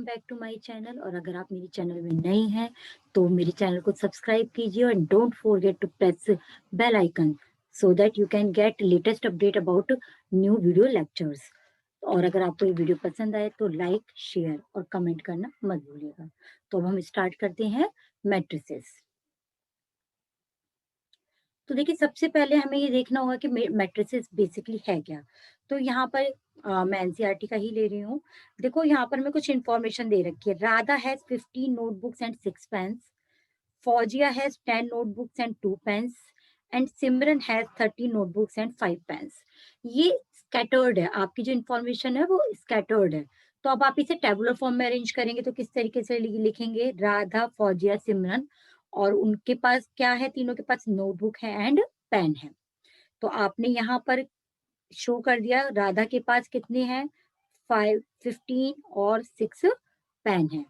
Back to my channel. और अगर आप मेरे चैनल में नए हैं तो मेरे चैनल को सब्सक्राइब कीजिए और don't forget to press bell icon so that you can get latest update about new video lectures. और अगर आपको ये वीडियो पसंद आए तो लाइक, शेयर और कमेंट करना मत भूलिएगा। तो अब हम स्टार्ट करते हैं मैट्रिसेस। तो देखिए, सबसे पहले हमें ये देखना होगा कि मैट्रिसेस बेसिकली है क्या। तो यहाँ पर मैं एनसीईआरटी का ही ले रही हूँ। देखो, यहाँ पर मैं कुछ इन्फॉर्मेशन दे रखी है। Radha has 15 notebooks and 6 pens, Fauzia has 10 notebooks and 2 pens and Simran has 30 notebooks and 5 pens. ये स्कैटर्ड है, आपकी जो इन्फॉर्मेशन है वो स्कैटर्ड है। तो अब आप इसे टेबुलर फॉर्म में अरेंज करेंगे तो किस तरीके से लिखेंगे? राधा, फौजिया, सिमरन, और उनके पास क्या है? तीनों के पास नोटबुक है एंड पेन है। तो आपने यहाँ पर शो कर दिया राधा के पास कितने हैं? 15 और 6 पेन है।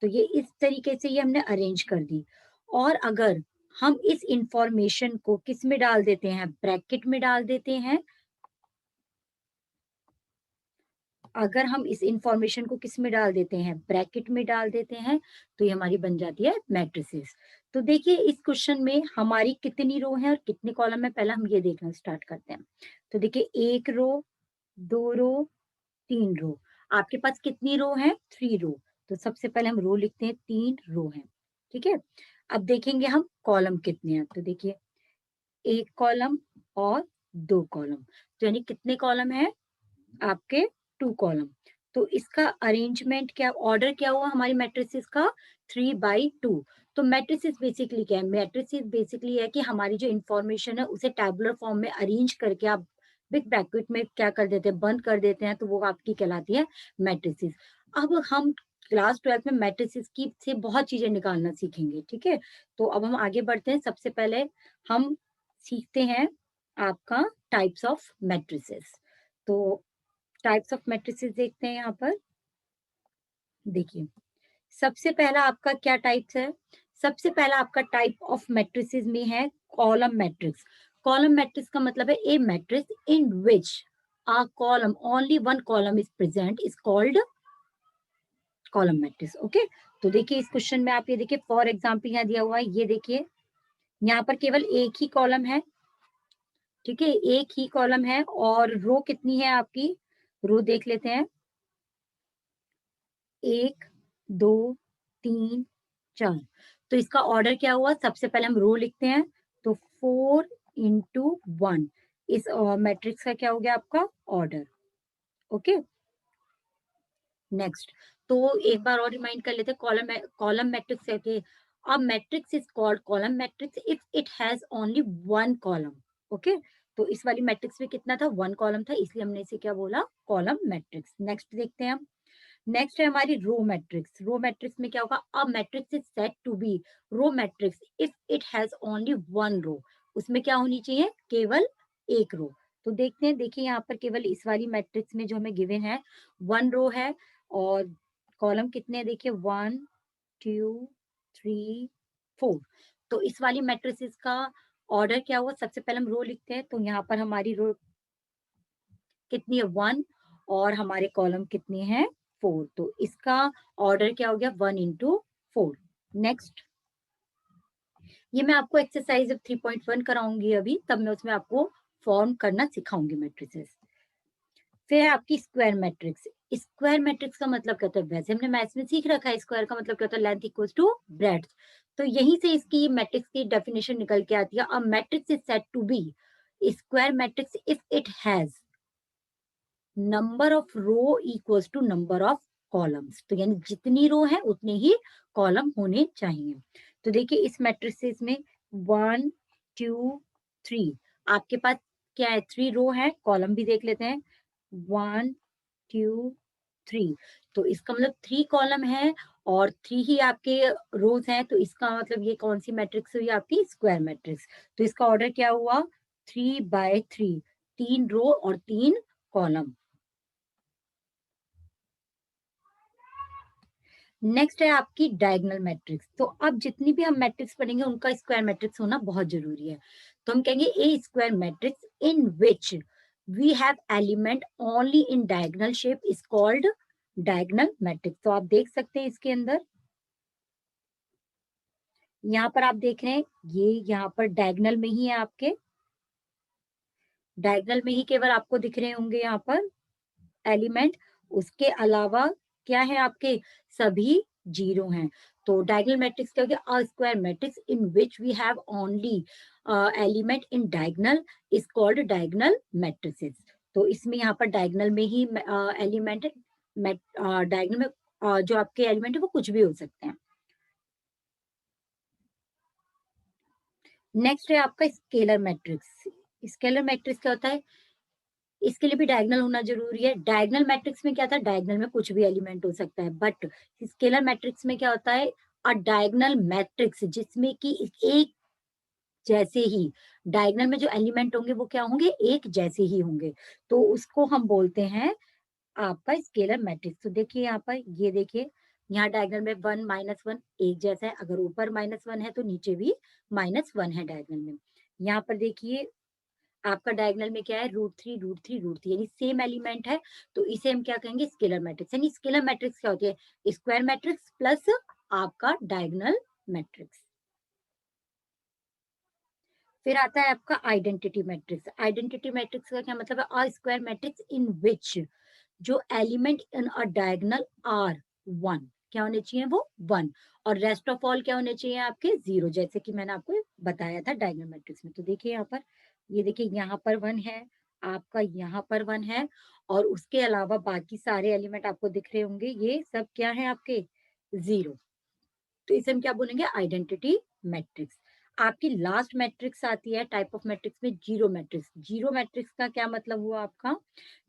तो ये इस तरीके से ये हमने अरेंज कर दी। और अगर हम इस इंफॉर्मेशन को किस में डाल देते हैं? ब्रैकेट में डाल देते हैं। अगर हम इस इंफॉर्मेशन को किस में डाल देते हैं? ब्रैकेट में डाल देते हैं, तो ये हमारी बन जाती है मैट्रिसेस। तो देखिए, इस क्वेश्चन में हमारी कितनी रो है और कितने कॉलम है, पहले हम ये देखना स्टार्ट करते हैं। तो देखिए, 1 रो, 2 रो, 3 रो। आपके पास कितनी रो है? 3 रो। तो सबसे पहले हम रो लिखते हैं, 3 रो है। ठीक है। अब देखेंगे हम कॉलम कितने हैं। तो देखिए, 1 कॉलम और 2 कॉलम। तो यानी कितने कॉलम है आपके? 2 कॉलम। तो इसका अरेंजमेंट क्या, ऑर्डर क्या हुआ हमारी मैट्रिसेस का? 3/2। तो मैट्रिसेस बेसिकली क्या है? मैट्रिसेस बेसिकली है कि हमारी जो इंफॉर्मेशन है उसे टैबुलर फॉर्म में अरेंज करके आप बिग ब्रैकेट में क्या कर देते हैं? बंद कर देते हैं, तो वो आपकी कहलाती है मैट्रिसेस। अब हम क्लास 12 में मैट्रिसेस की से बहुत चीजें निकालना सीखेंगे। ठीक है। तो अब हम आगे बढ़ते हैं। सबसे पहले हम सीखते हैं आपका टाइप्स ऑफ मैट्रिसेस। तो टाइप्स ऑफ मैट्रिसेस देखते हैं यहाँ पर। देखिए, सबसे पहला आपका क्या टाइप्स है? सबसे पहला आपका टाइप ऑफ मैट्रिसेस में है कॉलम मैट्रिक्स। कॉलम मैट्रिक्स का मतलब है a matrix in which a column only one column is present is called column matrix. Okay. तो देखिए, इस क्वेश्चन में आप ये देखिए, फॉर एग्जांपल यहाँ दिया हुआ है, ये देखिए, यहाँ पर केवल एक ही कॉलम है। ठीक है, एक ही कॉलम है। और रो कितनी है आपकी? रो देख लेते हैं, 1, 2, 3, 4। तो इसका ऑर्डर क्या हुआ? सबसे पहले हम रो लिखते हैं, तो 4 into 1 इस मैट्रिक्स का क्या हो गया आपका? ऑर्डर। ओके। नेक्स्ट, तो एक बार और रिमाइंड कर लेते हैं, कॉलम मैट्रिक्स है कि अ matrix is called column matrix if it has only one column. Okay. तो इस वाली मैट्रिक्स में कितना था? 1 कॉलम था, इसलिए हमने इसे क्या बोला? Column matrix. नेक्स्ट देखते हैं हम। नेक्स्ट है हमारी रो मैट्रिक्स। रो मैट्रिक्स में क्या होगा? A matrix is said to be row matrix if it has only one row. उसमें क्या होनी चाहिए? केवल एक रो। तो देखते हैं, देखिए यहाँ पर केवल इस वाली मैट्रिक्स में जो हमें गिवन है 1 रो है। और कॉलम कितने हैं? देखिए, 1, 2, 3, 4। तो इस वाली मैट्रिसेस का ऑर्डर क्या हुआ? सबसे पहले हम रो लिखते हैं, तो यहाँ पर हमारी रो कितनी है? 1। और हमारे कॉलम कितने हैं? 4। तो इसका ऑर्डर क्या हो गया? 1 into 4। नेक्स्ट, ये मैं आपको एक्सरसाइज 3.1 कराऊंगी अभी, तब मैं उसमें आपको फॉर्म करना सिखाऊंगी मैट्रिसेस। फिर है आपकी स्क्वायर मैट्रिक्स। स्क्वायर मैट्रिक्स का मतलब क्या होता है? वैसे हमने मैथ्स में सीख रखा है, स्क्वायर का मतलब क्या होता है? Length equals to breadth. तो यहीं से इसकी मैट्रिक्स की डेफिनेशन निकल के आती है। A matrix is said to be square matrix if it has number of row equals to number of columns. तो यानी जितनी रो है उतने ही कॉलम होने चाहिए। तो देखिए, इस मैट्रिसेस में 1, 2, 3 आपके पास क्या है? 3 रो है। कॉलम भी देख लेते हैं, 1, 2, 3। तो इसका मतलब 3 कॉलम है और 3 ही आपके रोज हैं। तो इसका मतलब ये कौन सी मैट्रिक्स हुई? आपकी स्क्वायर मैट्रिक्स। तो इसका ऑर्डर क्या हुआ? 3/3, 3 रो और 3 कॉलम। नेक्स्ट है आपकी डायगोनल मैट्रिक्स। तो अब जितनी भी हम मैट्रिक्स पढ़ेंगे उनका स्क्वायर मैट्रिक्स होना बहुत जरूरी है। तो हम कहेंगे a square matrix in which we have element only in diagonal shape is called diagonal matrix. तो आप देख सकते हैं इसके अंदर, यहाँ पर आप देख रहे हैं ये यहाँ पर डायगोनल में ही है, आपके डायगोनल में ही केवल आपको दिख रहे होंगे यहाँ पर एलिमेंट, उसके अलावा क्या है आपके, सभी जीरो हैं। तो डायगोनल मैट्रिक्स क्या हो गया, a square matrix in which we have only element in diagonal is called diagonal matrices. तो इसमें यहाँ पर डायगोनल में ही एलिमेंट डायगोनल में जो आपके एलिमेंट है वो कुछ भी हो सकते हैं। नेक्स्ट है आपका स्केलर मैट्रिक्स। स्केलर मैट्रिक्स क्या होता है, इसके लिए भी डायगोनल होना जरूरी है। डायगोनल मैट्रिक्स में क्या था, डायगोनल में कुछ भी एलिमेंट हो सकता है, बट स्केलर मैट्रिक्स में क्या होता है, अ डायगोनल मैट्रिक्स जिसमें कि एक जैसे ही डायगोनल में जो एलिमेंट होंगे वो क्या होंगे, एक जैसे ही होंगे, तो उसको हम बोलते हैं आपका स्केलर मैट्रिक्स। तो देखिए यहाँ पर, ये देखिए यहाँ डायगोनल में 1 -1 एक जैसा है, अगर ऊपर -1 है तो नीचे भी -1 है डायगोनल में। यहाँ पर देखिए आपका डायगोनल में क्या है, √3 √3 √3 यानी सेम एलिमेंट है, तो इसे हम क्या कहेंगे, स्केलर मैट्रिक्स। यानी स्केलर मैट्रिक्स क्या होती है, स्क्वायर मैट्रिक्स प्लस आपका डायगोनल मैट्रिक्स। फिर आता है आपका आइडेंटिटी मैट्रिक्स। आइडेंटिटी मैट्रिक्स का क्या मतलब है, अ स्क्वायर मैट्रिक्स इन विच जो element in a diagonal are 1, क्या होने चाहिए वो 1, और रेस्ट ऑफ ऑल क्या होने चाहिए आपके 0, जैसे कि मैंने आपको बताया था डायगोनल मैट्रिक्स में। तो देखिए यहाँ पर, ये देखिए यहाँ पर 1 है, आपका यहाँ पर 1 है, और उसके अलावा बाकी सारे एलिमेंट आपको दिख रहे होंगे, ये सब क्या है आपके 0। तो इसे हम क्या बोलेंगे, आइडेंटिटी मैट्रिक्स। आपकी लास्ट मैट्रिक्स आती है टाइप ऑफ मैट्रिक्स में, जीरो मैट्रिक्स। जीरो मैट्रिक्स का क्या मतलब हुआ आपका,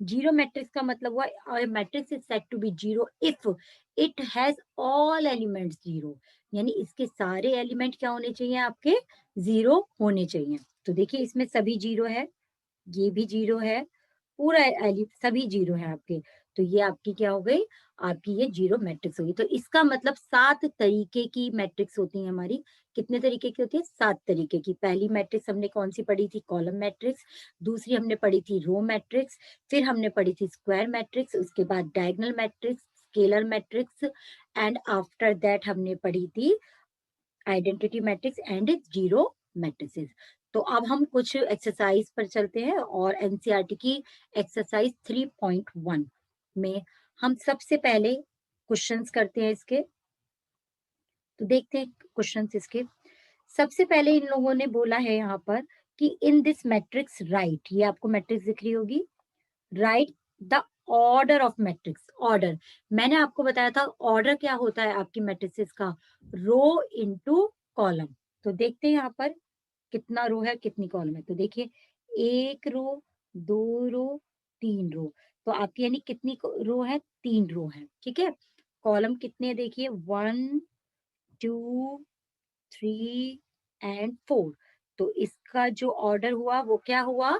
जीरो मैट्रिक्स का मतलब हुआ matrix is said to be zero if it has all elements zero, यानी इसके सारे एलिमेंट क्या होने चाहिए आपके, जीरो होने चाहिए। तो देखिए इसमें सभी जीरो है, ये भी जीरो है, पूरा सभी जीरो है आपके, तो ये आपकी क्या हो गई, आपकी ये जीरो मैट्रिक्स होगी। तो इसका मतलब 7 तरीके की मैट्रिक्स होती है हमारी। कितने तरीके की होती है, 7 तरीके की। पहली मैट्रिक्स हमने कौन सी पढ़ी थी, कॉलम मैट्रिक्स। दूसरी हमने पढ़ी थी रो मैट्रिक्स। फिर हमने पढ़ी थी स्क्वायर मैट्रिक्स, उसके बाद diagonal matrix, scalar matrix, and after that हमने पढ़ी थी identity matrix and zero matrices. तो अब हम कुछ एक्सरसाइज पर चलते हैं, और एनसीईआरटी की एक्सरसाइज 3.1 में हम सबसे पहले क्वेश्चंस करते हैं इसके। तो देखते हैं क्वेश्चंस इसके। सबसे पहले इन लोगों ने बोला है यहाँ पर कि इन दिस मैट्रिक्स राइट, ये आपको मैट्रिक्स दिख रही होगी, right the order of matrix. Order, मैंने आपको बताया था ऑर्डर क्या होता है आपकी मैट्रिसेस का, रो इनटू कॉलम। तो देखते हैं यहाँ पर कितना रो है कितनी कॉलम है। तो देखिए 1 रो, 2 रो, 3 रो, तो आपकी यानी कितनी रो है, 3 रो है, ठीक है। कॉलम कितने हैं देखिए, 1 2 3 एंड 4। तो इसका जो ऑर्डर हुआ वो क्या हुआ,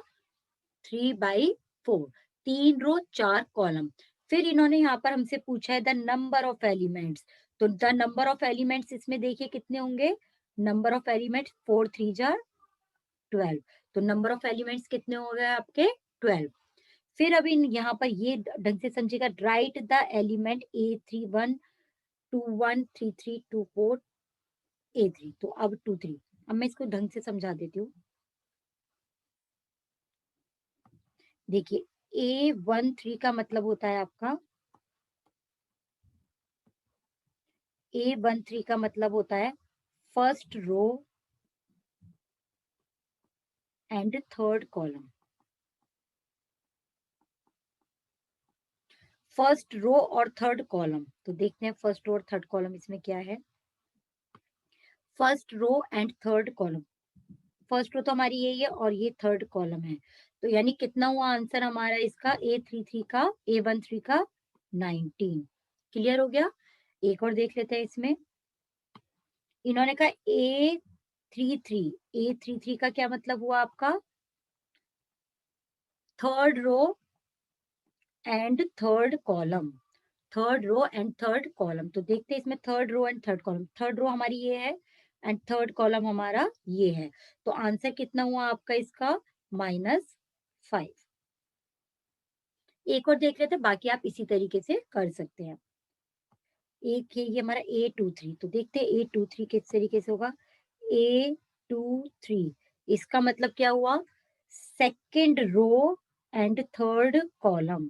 3/4, 3 रो 4 कॉलम। फिर इन्होंने यहाँ पर हमसे पूछा है द नंबर ऑफ एलिमेंट्स। तो द नंबर ऑफ एलिमेंट्स इसमें देखिए कितने होंगे, नंबर ऑफ एलिमेंट्स 4 3 जार 12, तो नंबर ऑफ एलिमेंट्स कितने हो गए आपके 12। फिर अभी यहाँ पर ये ढंग से समझिएगा, right the element A31 21 33 24 A3। तो अब 23, अब मैं इसको ढंग से समझा देती हूँ। देखिए A13 का मतलब होता है आपका, A13 का मतलब होता है first row and third column. First row और थर्ड कॉलम, तो देखते हैं फर्स्ट रो और थर्ड कॉलम इसमें क्या है। First row and third column, first row तो हमारी यही है और ये थर्ड कॉलम है, तो यानी कितना हुआ आंसर हमारा इसका, A33 का, A13 का 19। क्लियर हो गया। एक और देख लेते हैं इसमें, इन्होंने कहा A33 का क्या मतलब हुआ आपका, third row and third column, third row and third column. तो देखते हैं इसमें third row and third column, third row हमारी ये है एंड थर्ड कॉलम हमारा ये है, तो आंसर कितना हुआ आपका इसका, -5। एक और देख लेते हैं, बाकी आप इसी तरीके से कर सकते हैं। एक है ये हमारा A23, तो देखते हैं A23 किस तरीके से होगा। A23 इसका मतलब क्या हुआ, second row and third column,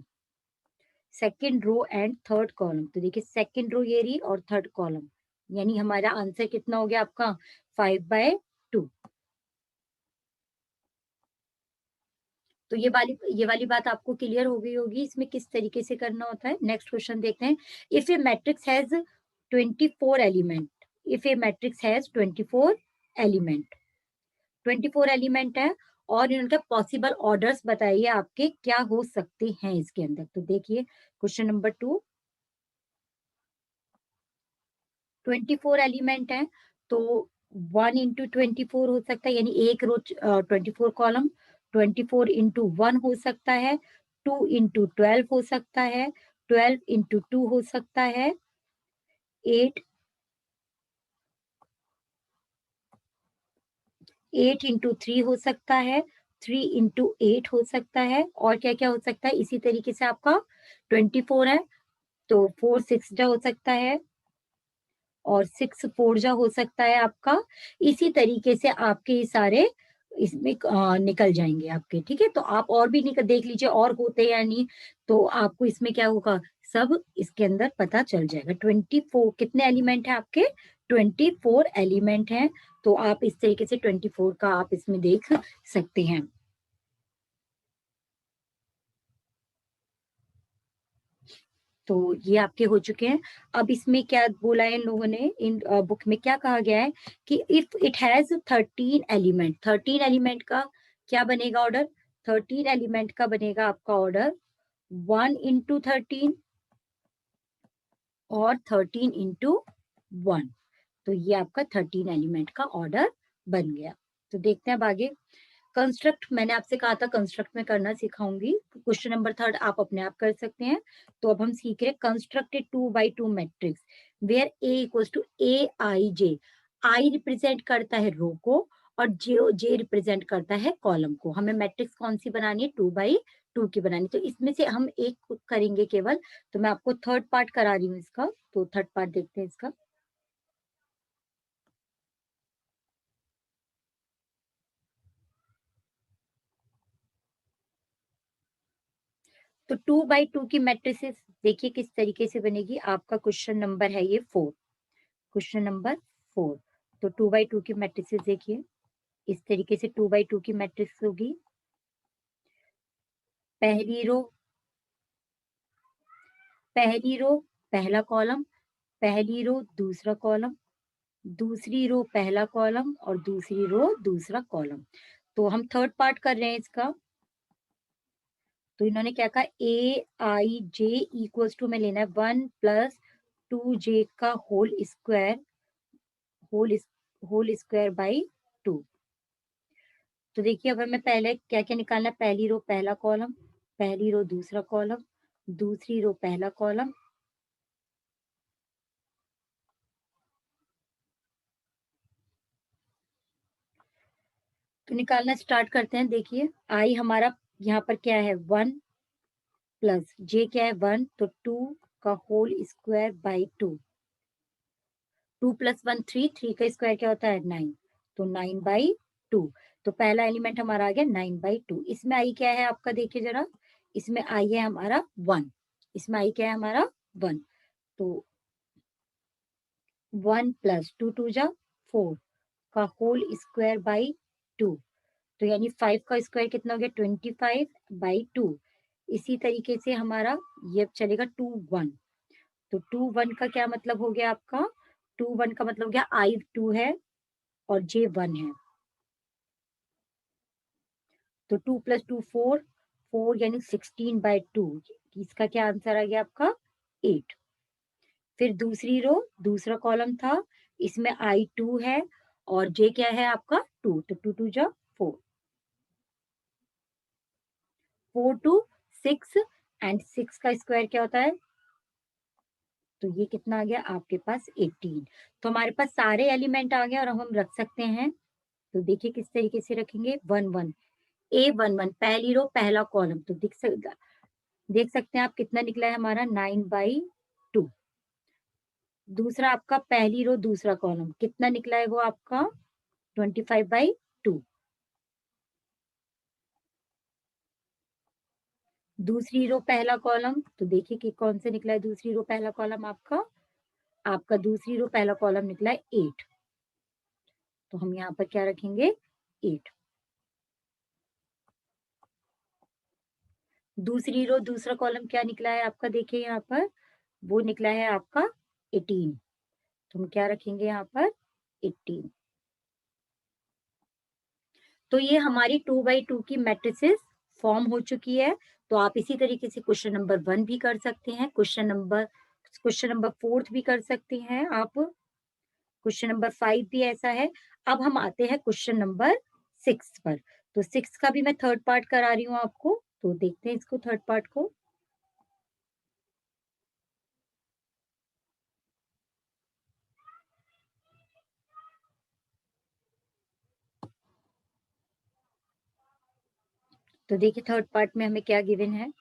second row and third column. तो देखिए सेकंड रो ये रही और थर्ड कॉलम, यानी हमारा आंसर कितना हो गया आपका 5/2। तो ये वाली बात आपको क्लियर हो गई होगी, इसमें किस तरीके से करना होता है। नेक्स्ट क्वेश्चन देखते हैं। If A matrix has 24 element, if A matrix has 24 element, 24 element है और इनके पॉसिबल ऑर्डर्स बताइए आपके क्या हो सकते हैं इसके अंदर। तो देखिए क्वेश्चन नंबर 2, 24 एलिमेंट है, तो 1 into 24 हो सकता है, यानी एक रो 24 कॉलम, 24 into 1 हो सकता है, 2 into 12 हो सकता है, 12 into 2 हो सकता है, 8 8 into 3 हो सकता है, 3 into 8 हो सकता है, और क्या क्या हो सकता है इसी तरीके से। आपका 24 है तो 4 6 जा हो सकता है और 6 4 जा हो सकता है आपका। इसी तरीके से आपके ये सारे इसमें निकल जाएंगे आपके, ठीक है। तो आप और भी निकल देख लीजिए और होते हैं या नहीं, तो आपको इसमें क्या होगा, सब इसके अंदर पता चल जाएगा। 24 कितने एलिमेंट है आपके, 24 एलिमेंट हैं। तो आप इस तरीके से 24 का आप इसमें देख सकते हैं। तो ये आपके हो चुके हैं। अब इसमें क्या बोला है इन लोगों ने, इन बुक में क्या कहा गया है कि if it has 13 element, 13 element का क्या बनेगा ऑर्डर, 13 एलिमेंट का बनेगा आपका ऑर्डर 1 into 13 और 13 into 1। तो ये आपका 13 एलिमेंट का ऑर्डर बन गया। तो देखते हैं अब आगे। कंस्ट्रक्ट मैंने आपसे कहा था कंस्ट्रक्ट में करना सिखाऊंगी, क्वेश्चन नंबर 3 आप अपने आप कर सकते हैं। तो अब हम सीख रहे हैं construct a 2x2 matrix where a equals to a i j. I represent करता है रो को और जे रिप्रेजेंट करता है कॉलम को। हमें मैट्रिक्स कौन सी बनानी है, 2x2 की बनानी। तो इसमें से हम एक करेंगे केवल, तो मैं आपको थर्ड पार्ट करा रही हूँ इसका। तो थर्ड पार्ट देखते हैं इसका। तो 2x2 की मैट्रिसेस देखिए किस तरीके से बनेगी। आपका क्वेश्चन नंबर है ये 4, क्वेश्चन नंबर 4। तो 2x2 की मैट्रिसेस देखिए इस तरीके से 2x2 की मैट्रिक्स होगी। पहली रो, पहली रो पहला कॉलम, पहली रो दूसरा कॉलम, दूसरी रो पहला कॉलम और दूसरी रो दूसरा कॉलम। तो हम थर्ड पार्ट कर रहे हैं इसका। तो इन्होंने क्या कहा, ए आई जे इक्वल्स टू में लेना है 1 + 2j का होल होल स्क्वायर बाई 2। तो देखिए अब हमें पहले क्या क्या निकालना है, पहली रो पहला कॉलम, पहली रो दूसरा कॉलम, दूसरी रो पहला कॉलम। तो निकालना स्टार्ट करते हैं। देखिए आई हमारा यहाँ पर क्या है 1 प्लस जे क्या है 1, तो 2 का होल स्क्वायर बाई 2। 2 + 1 3, 3 का स्क्वायर क्या होता है 9, तो 9/2। तो पहला एलिमेंट हमारा आ गया 9/2। इसमें आई क्या है आपका, देखिए जरा, इसमें आई है हमारा 1, इसमें आई क्या है हमारा 1। तो 1 + 2 2 जा 4 का होल स्क्वायर बाई 2। तो यानी 5 का स्क्वायर कितना हो गया 25/2। इसी तरीके से हमारा ये चलेगा 2 1। तो 2 1 का क्या मतलब हो गया आपका, 2 1 का मतलब हो गया आई 2 है और जे 1 है। तो 2 + 2 4, 4 यानी 16/2। इसका क्या आंसर आ गया आपका 8। फिर दूसरी रो दूसरा कॉलम था, इसमें आई 2 है और जे क्या है आपका 2, तो 2 2 जा 4, 4 2 6 एंड 6 का स्क्वायर क्या होता है, तो ये कितना आ गया आपके पास 18। तो हमारे पास सारे एलिमेंट आ गए और अब हम रख सकते हैं। तो देखिए किस तरीके से रखेंगे, 1 1 A 1 1 पहली रो पहला कॉलम, तो दिख सकता देख सकते हैं आप कितना निकला है हमारा 9/2। दूसरा आपका पहली रो दूसरा कॉलम कितना निकला है वो आपका 25/2। दूसरी रो पहला कॉलम तो देखिए कि कौन से निकला है दूसरी रो पहला कॉलम आपका दूसरी रो पहला कॉलम निकला है 8। तो हम यहाँ पर क्या रखेंगे 8। दूसरी रो दूसरा कॉलम क्या निकला है आपका देखिए यहाँ पर वो निकला है आपका 18। तो हम क्या रखेंगे यहाँ पर 18। तो ये हमारी 2/2 की मैट्रिसेस फॉर्म हो चुकी है। तो आप इसी तरीके से क्वेश्चन नंबर 1 भी कर सकते हैं, क्वेश्चन नंबर 4 भी कर सकते हैं आप, क्वेश्चन नंबर 5 भी ऐसा है। अब हम आते हैं क्वेश्चन नंबर 6 पर। तो 6 का भी मैं थर्ड पार्ट करा रही हूँ आपको, तो देखते हैं इसको थर्ड पार्ट को। तो देखिए थर्ड पार्ट में हमें क्या गिवन है।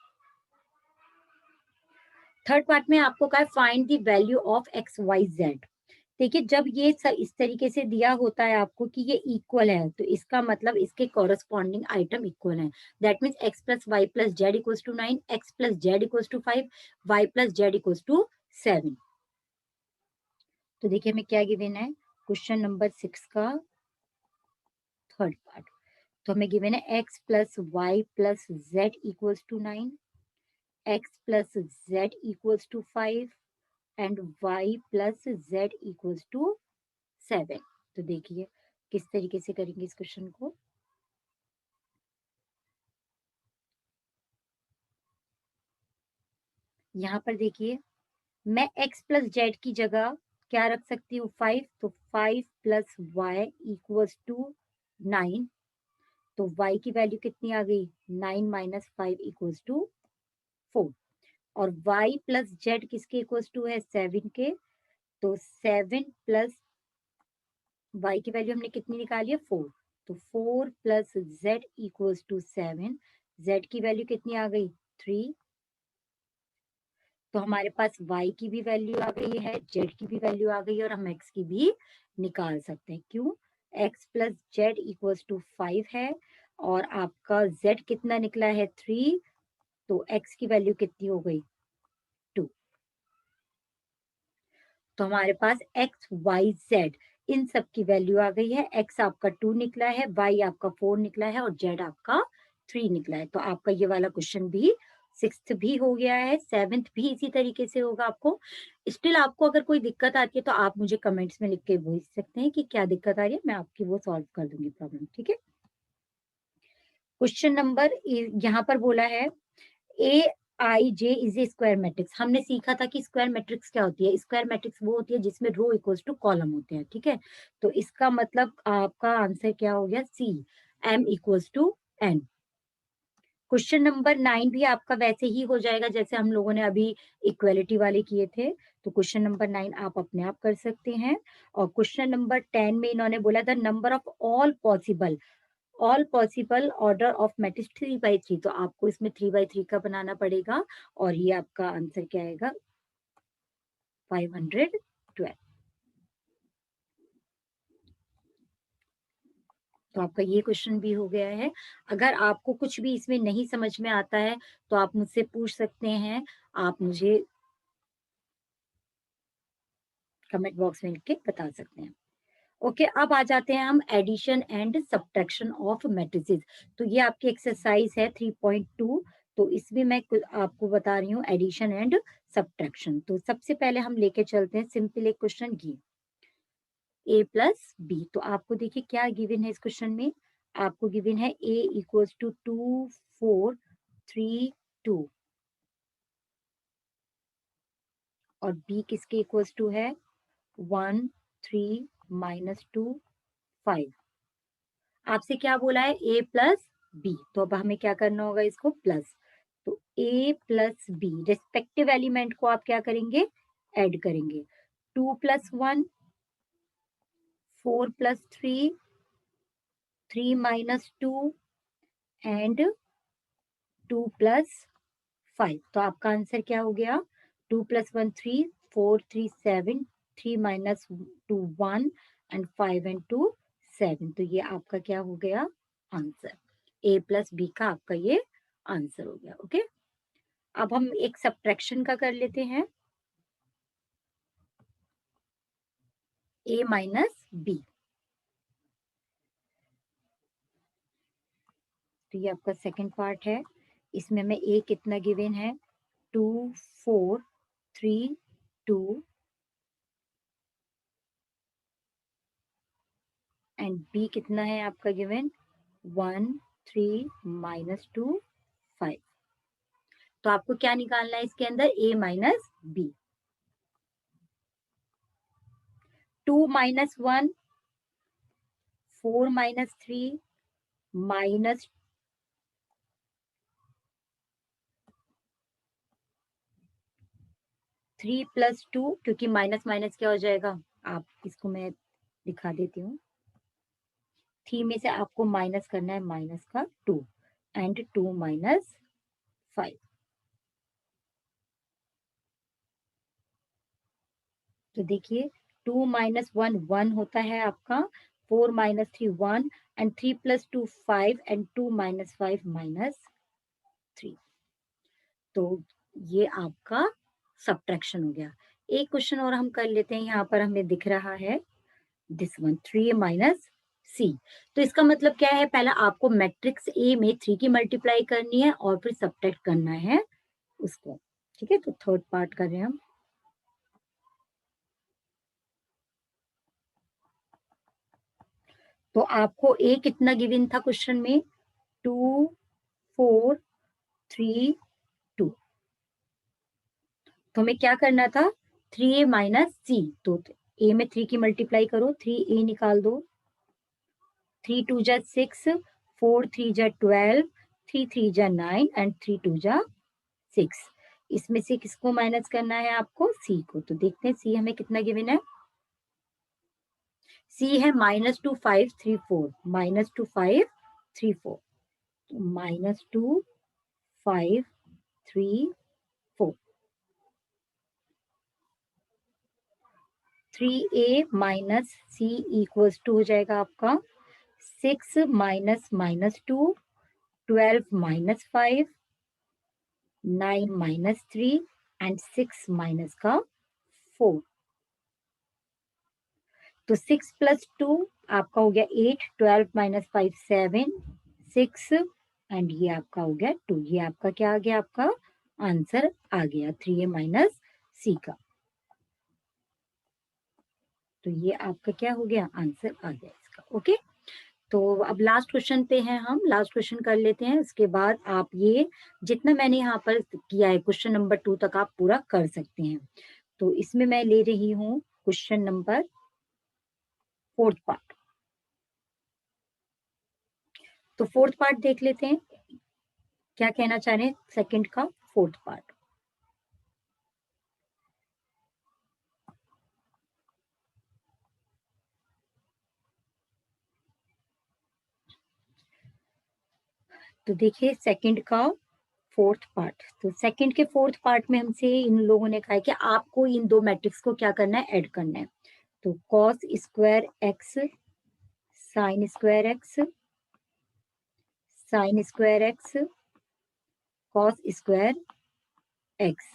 थर्ड पार्ट में आपको कहा find the value of x y z. देखिए जब ये इस तरीके से दिया होता है आपको कि ये इक्वल है, तो इसका मतलब इसके कॉरस्पॉन्डिंग आइटम इक्वल है। That means x plus y plus z equals to 9, x plus z equals to 5, y plus z equals to 7। तो देखिए हमें क्या गिवन है क्वेश्चन नंबर 6 का थर्ड पार्ट। तो हमें गिवन है x plus y plus z equals to 9, x plus z equals to 5 and y plus z equals to 7। तो देखिए किस तरीके से करेंगे इस क्वेश्चन को। यहाँ पर देखिए मैं x प्लस जेड की जगह क्या रख सकती हूँ 5। तो 5 प्लस वाई इक्वल्स टू 9। तो y की वैल्यू कितनी आ गई 9 माइनस 5 इक्वल्स टू 4। और y प्लस जेड किसके इक्वल्स टू है 7 के। तो 7 प्लस y की वैल्यू हमने कितनी निकाली है 4। तो 4 plus z equals to 7। z की वैल्यू कितनी आ गई 3। तो हमारे पास y की भी वैल्यू आ गई है, z की भी वैल्यू आ गई है और हम x की भी निकाल सकते हैं। क्यों x plus z equals to 5 है और आपका z कितना निकला है 3। तो x की वैल्यू कितनी हो गई 2। तो हमारे पास एक्स वाई जेड इन सब की वैल्यू आ गई है। एक्स आपका 2 निकला है, वाई आपका 4 निकला है और जेड आपका 3 निकला है। तो आपका ये वाला क्वेश्चन भी 6th भी हो गया है, 7th भी इसी तरीके से होगा आपको। स्टिल आपको अगर कोई दिक्कत आती है तो आप मुझे कमेंट्स में लिख के बोल सकते हैं कि क्या दिक्कत आ रही है, मैं आपकी वो सॉल्व कर दूंगी प्रॉब्लम। ठीक है। क्वेश्चन नंबर यहाँ पर बोला है ए i J is a square matrix. हमने सीखा था कि स्क्वायर मैट्रिक्स क्या होती है। स्क्वायर मैट्रिक्स वो होती है जिसमें रो इक्वल्स टू कॉलम होते हैं। ठीक है। तो इसका मतलब आपका आंसर क्या हो गया C, M equals to N. Question number 9 भी आपका वैसे ही हो जाएगा जैसे हम लोगों ने अभी इक्वेलिटी वाले किए थे। तो क्वेश्चन नंबर 9 आप अपने आप कर सकते हैं। और क्वेश्चन नंबर 10 में इन्होंने बोला the number of all possible order of matrix 3/3। तो आपको इसमें 3/3 का बनाना पड़ेगा और ये आपका आंसर क्या आएगा 512। तो आपका ये क्वेश्चन भी हो गया है। अगर आपको कुछ भी इसमें नहीं समझ में आता है तो आप मुझसे पूछ सकते हैं, आप मुझे कमेंट बॉक्स में लिख के बता सकते हैं। ओके अब आ जाते हैं हम addition and subtraction of matrices. तो ये आपकी एक्सरसाइज है 3.2। तो इसमें मैं आपको बता रही हूँ एडिशन एंड सब्ट्रैक्शन। तो सबसे पहले हम लेके चलते हैं सिंपल एक क्वेश्चन की a प्लस बी। तो आपको देखिए क्या गिवन है इस क्वेश्चन में। आपको गिवन है a इक्वल्स टू 2 4 3 2 और b किसके इक्वल्स टू है 1 3 माइनस 2 5। आपसे क्या बोला है a प्लस बी। तो अब हमें क्या करना होगा इसको प्लस। तो a plus b respective element को आप क्या करेंगे ऐड करेंगे। 2 plus 1 4 plus 3 3 minus 2 and 2 plus 5। तो आपका आंसर क्या हो गया? 2 + 1 3, 4 3 7, 3 - 2 1 एंड 5 and 2 7। तो ये आपका क्या हो गया आंसर? A + B का आपका ये आंसर हो गया। ओके, अब हम एक सब्ट्रैक्शन का कर लेते हैं। A - B, तो ये आपका सेकंड पार्ट है। इसमें में A कितना गिवन है? 2 4 3 2 एंड B कितना है आपका गिवन? 1 3 -2 5। तो आपको क्या निकालना है इसके अंदर? A - B। 2 - 1, 4 - 3 माइनस 3 + 2, क्योंकि माइनस माइनस क्या हो जाएगा? आप इसको मैं दिखा देती हूँ। 3 में से आपको माइनस करना है माइनस का 2 एंड 2 - 5। तो देखिए 2 - 1 1 होता है आपका, 4 - 3 1 एंड 3 + 2 5 एंड 2 - 5 -3। तो ये आपका सब्ट्रैक्शन हो गया। एक क्वेश्चन और हम कर लेते हैं। यहाँ पर हमें दिख रहा है दिस वन 3A - C। तो इसका मतलब क्या है? पहला आपको मैट्रिक्स ए में 3 की मल्टीप्लाई करनी है और फिर सब्ट्रैक्ट करना है उसको। ठीक है, तो थर्ड पार्ट कर रहे हैं हम। तो आपको ए कितना गिवन था क्वेश्चन में? 2 4 3 2। तो हमें क्या करना था? 3A - C। तो ए में 3 की मल्टीप्लाई करो, 3A निकाल दो। 3 2 जा 6, 4 3 जा 12, 3 3 जा 9 एंड 3 2 जा 6। इसमें से किसको माइनस करना है आपको? सी को। तो देखते हैं सी हमें कितना गिवन है। सी है -2 5 3 4, -2 5 3 4। तो -2 5 3 4। 3A - C इक्वल्स टू हो जाएगा आपका 6 - -2, 12 - 5, 9 - 3 एंड 6 माइनस का 4। तो 6 + 2 आपका हो गया 8, 12 - 5 7 6 एंड ये आपका हो गया 2। ये आपका क्या आ गया? आपका आंसर आ गया 3A - C का। तो ये आपका क्या हो गया? आंसर आ गया इसका। ओके, तो अब लास्ट क्वेश्चन पे हैं हम। लास्ट क्वेश्चन कर लेते हैं, उसके बाद आप ये जितना मैंने यहाँ पर किया है क्वेश्चन नंबर 2 तक आप पूरा कर सकते हैं। तो इसमें मैं ले रही हूँ क्वेश्चन नंबर 4th पार्ट। तो 4th पार्ट देख लेते हैं क्या कहना चाह रहे हैं सेकंड का 4th पार्ट। तो देखिए सेकंड का 4th पार्ट। तो सेकंड के 4th पार्ट में हमसे इन लोगों ने कहा है कि आपको इन दो मैट्रिक्स को क्या करना है? ऐड करना है। तो cos square x sine square x, sine square x cos square x,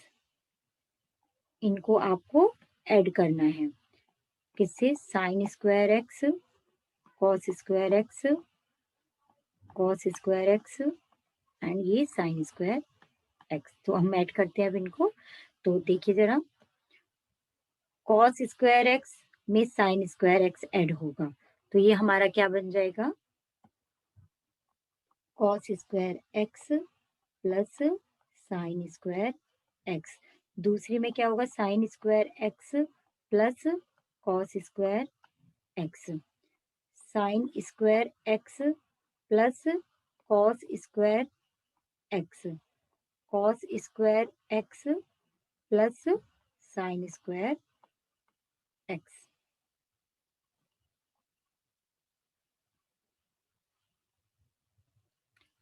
इनको आपको ऐड करना है। किससे? Sine square x cos square x, cos square x and ये साइन स्क्वायर एक्स। तो हम ऐड करते हैं अब इनको। तो देखिए जरा, कॉस स्क्वायर एक्स में साइन स्क्वायर एक्स ऐड होगा, तो ये हमारा क्या बन जाएगा? Cos square x plus sine square x. दूसरी में क्या होगा? Sine square x plus cos square x, sine square x plus cos square x, cos square x plus sine square x.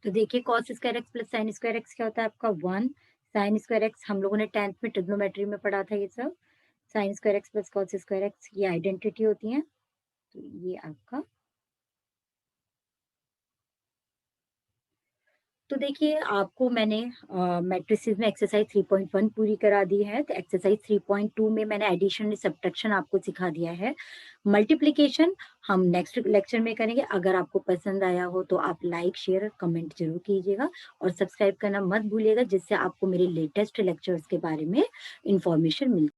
तो देखिए cos square x plus sine square x क्या होता है आपका? 1 साइन स्क्वायर एक्स हम लोगों ने 10th में ट्रिग्नोमेट्री में पढ़ा था ये सब। Sine square x plus cos square x ये आइडेंटिटी होती है। तो ये आपका, तो देखिए आपको मैंने मैट्रिसेस में एक्सरसाइज 3.1 पूरी करा दी है। तो एक्सरसाइज 3.2 में मैंने एडिशन सब्ट्रैक्शन आपको सिखा दिया है। मल्टीप्लिकेशन हम नेक्स्ट लेक्चर में करेंगे। अगर आपको पसंद आया हो तो आप लाइक शेयर कमेंट जरूर कीजिएगा और सब्सक्राइब करना मत भूलिएगा, जिससे आपको मेरे लेटेस्ट लेक्चर्स के बारे में इंफॉर्मेशन मिल